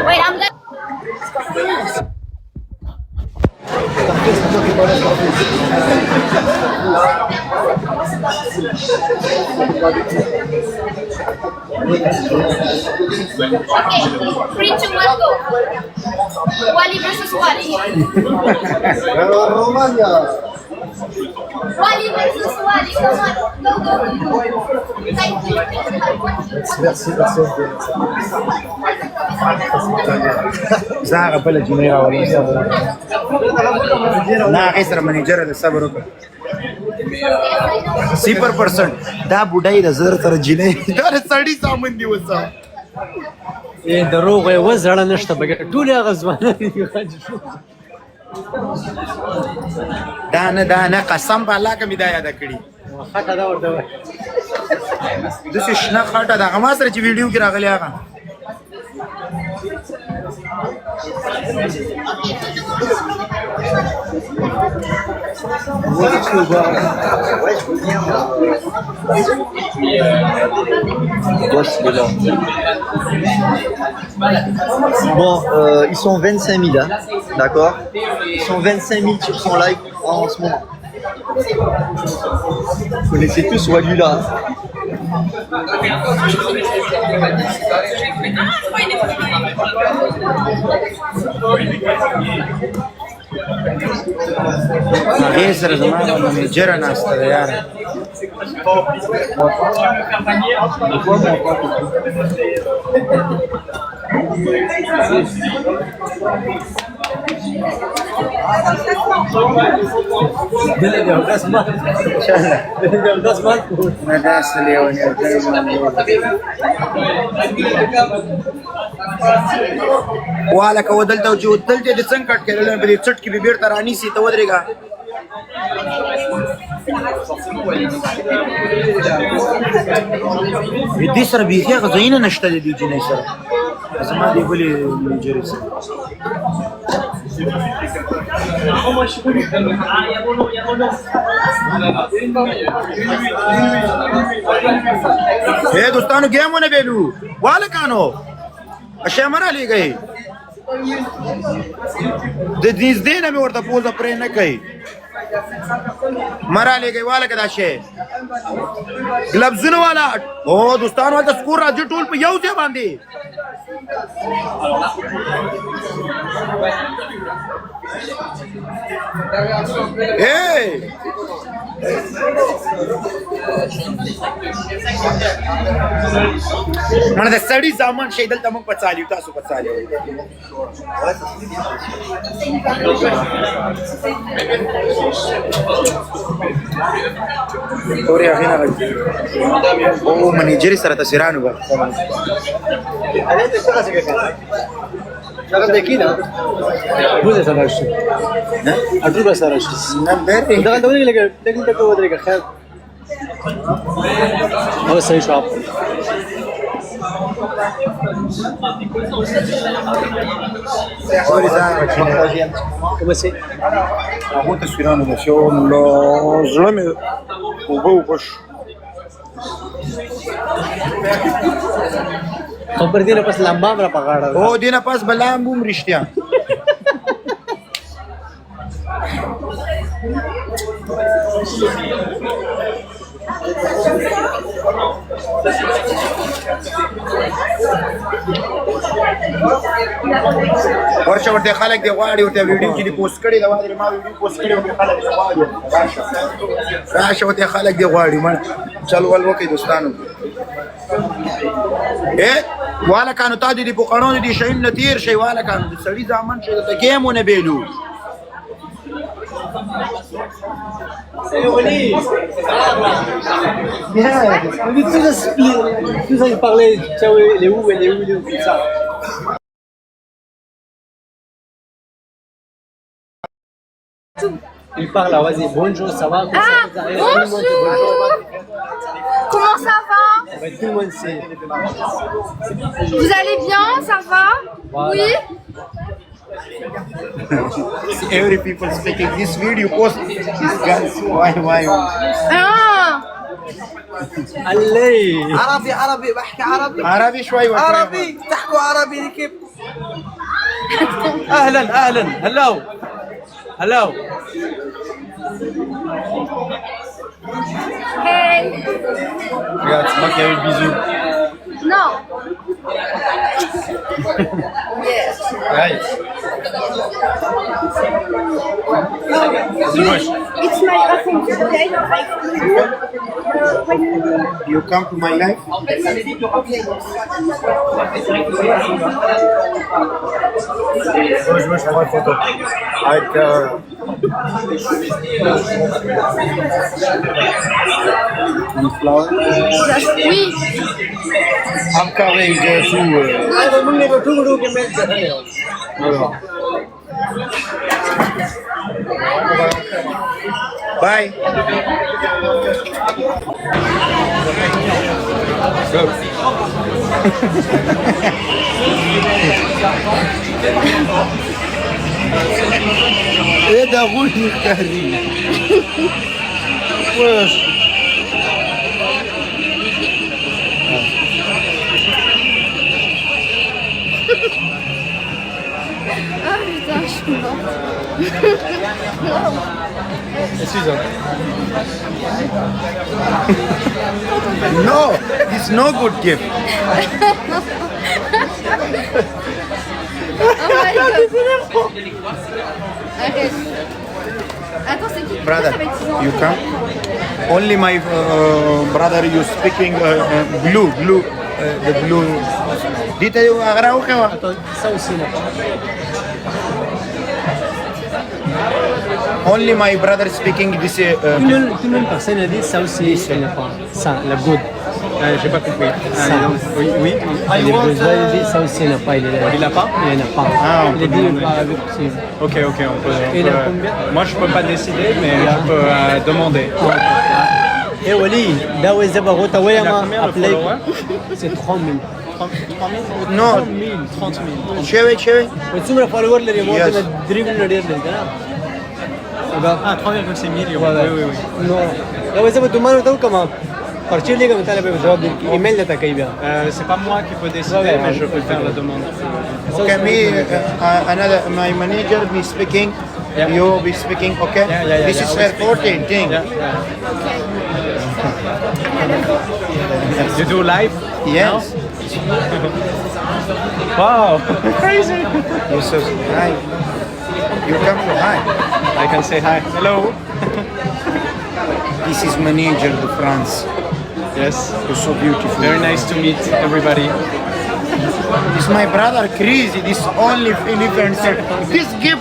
Wait, I'm gonna. Okay, 3, 2, 1, go. Wally versus Wally. Wally versus Wally. Come on, go, go, go. Thank you. Merci. زعق بلا جنيه ولا نا خسر منیجر د صبر وکړه 0% دا بډای د زر تر جنې دا سړی سامان دی وسه ای دروغ یې وزړه نشته بګه ټول هغه ځوانان دي دا نه قسم په الله کمی دا یاد کړی خټه دا ورته وای د څه شنه خټه دا ما سره چې ویډیو کې راغلی هغه Bon, ils sont 25 000, hein, d'accord? Ils sont 25 000 sur son live en ce moment. Vous connaissez tous Waliullah. هغې سره زما منیجره ناسته ده یاره نه داسې لیونی واله که ودلته چې دلته دې څنګه کټ کړل په دې چټ کې به بیرته رانیسي ته ودرېږه دې سره بیخي هغه ځایونه نشته د دې جنۍ سره زما دې بلې منیجرې سره hey दोस्तानो game होने बेलू वाले कानो अशा मरा ले गए this दिन में और पोज प्रे न कही मरा ले गए वाले कदा शे ग्लव्स वाला ओ दोस्तानो वाला स्कोर राजू टूल पे यू से बांधी من د سړی ځامن شي دلته موږ په چالیو تاسو په چالیو تورې هغې نه غږي او منیجرې سره تصویرانو به هغه د کی نه بوزه سره شي نه اټو به سره شي نه به دا ډول لګي ټیکنیک ته ودرېږي خیر او صحیح شاپ تورې ځان کومه سي هغه تصویرانو به شو نو زړه مې اوبه وبش خبر دې نه پس لمبا را پغاړه او دې نه پس بلامبوم رښتیا ورشه ورته خلک دی غواړي ورته ویډیو کې دی پوسټ کړي دا وایي ما ویډیو پوسټ کړي ورته خلک دی غواړي راشه ورته خلک دی غواړي من چل ول وکي دوستانو والا کانو تا دي په قانون دي شین نتیر شي والا کانو د سړي ځامن شي د گیمونه بیلو Tu sais parler, ciao, elle est où, comme ça. Il parle, vas-y, bonjour, ça va? Bonjour. Comment ça va? Tout le monde sait. Vous allez bien? Ça va? Voilà. Oui? Every people speaking this video post this guys why Ah! اللي عربي بحكي عربي. عربي شوي وشوي. عربي تحكوا عربي كيف؟ اهلا هلو Hey. Regarde, c'est moi qui avais le bisou. No. Right. Dis-moi. It's my offic day. You come to my life. Je prends une photo. Avec une flower. Oui. I'm coming Bye. ايه ده ابوي التهريج واش Ah putain, je suis morte. Excuse-moi. No, it's no good gift. Oh my god. Arrête. Attends, c'est qui? Brother, Ça va être 6 ans. you come. Only my brother you speaking blue, the blue. Dita you agra ou kawa? Ça aussi, là. Only my brother speaking this. Tout le monde personne a dit ça aussi, c'est le pain. Ça, la good. J'ai pas compris. Ça. Oui. Les bourgeois, il dit ça aussi, il n'a pas. Il n'a pas. Il n'a pas. Ah, on Il est peut dit demander. pas avec possible. Ok, on peut. Il a combien? Moi, je peux pas décider, mais je peux demander. Eh Wali, là où ils avaient roté, Il a combien le follower? c'est 30 000. 30 000? No, 30 000. شوي. وتسمى الفولور اللي Yes. موجود دريبل ندير لك Ah, 3,5 millions. Oui. نو لو إذا بدو ما نتو كمان partir les comme t'as le job email de ta caïbia. C'est pas moi qui peux décider, mais je peux faire la demande. Okay, me another my manager be speaking. Yeah. You be speaking. Okay. Yeah, This yeah, is I her will speak. 14 thing. You do live? Yes. Wow, crazy. You so hi. You come to hi. I can say hi. Hello. This is manager of France. Yes. You're so beautiful. Very nice to meet everybody. This my brother crazy. This only Philippines. This give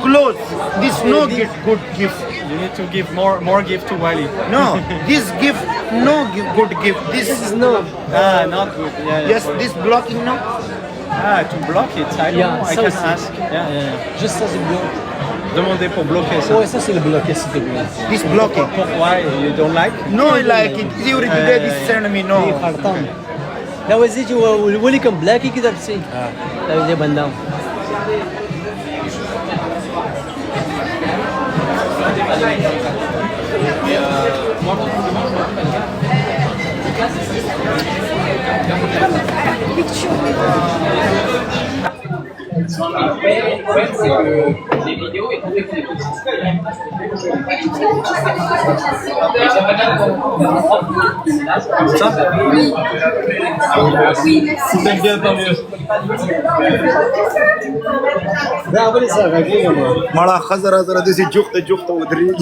clothes. This no gift good gift. You need to give more gift to Wali. No, this gift no good gift. This is No. Ah, not good. Yeah. yes. This blocking no. To block it, I don't Yeah, know. I ça can aussi. ask. Yeah. Juste ça c'est bien. Demander pour bloquer ça. Ouais, ça c'est le bloqué s'il te plaît. This blocking. Pourquoi you don't like? No, I like it. You already did this send me في no. خرطان. لو يجي والولي كان بلاكي كده بسي. لو يجي بندام. Les vidéos et qu'on fait des Ça? Si t'aimes bien, tant mieux. لا أولي ساعة كذا ما. مرة خزرة this is جوخت ودريج.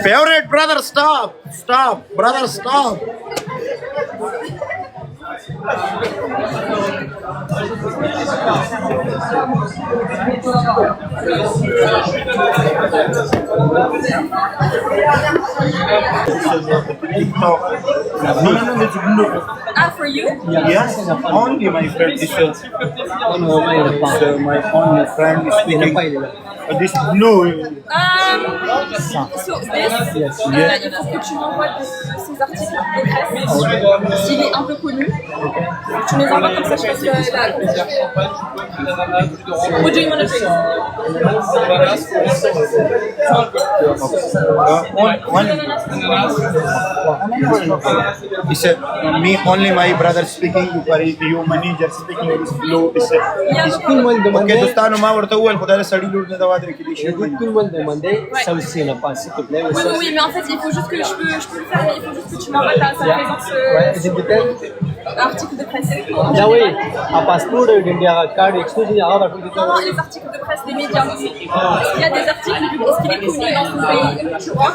Favorite brother, stop, brother, stop. No, mais tu Ah, for you? Yes, only my friend is my only friend is speaking. This blue. So this, il faut que tu m'envoies ces articles de presse. S'il est un peu connu, tu me les envoies comme ça, je fasse la... What do you want to drink? He said, me only my brother speaking. You manager speaking. This blue. He said, okay, دوستانو ما ورته وویل خدای له سړي لور نه دا وادر کې دي شي. Tout le monde demandait ça aussi, n'a pas, s'il te plaît. Oui, mais en fait, il faut juste que je peux le faire, mais il faut juste que tu m'envoies ta présence. Article de presse. Ah oui, un passeport, une carte, excuse moi, Non, les articles de presse des médias. Est-ce qu'il y a des articles? Est-ce qu'il est connu dans son pays? Tu vois?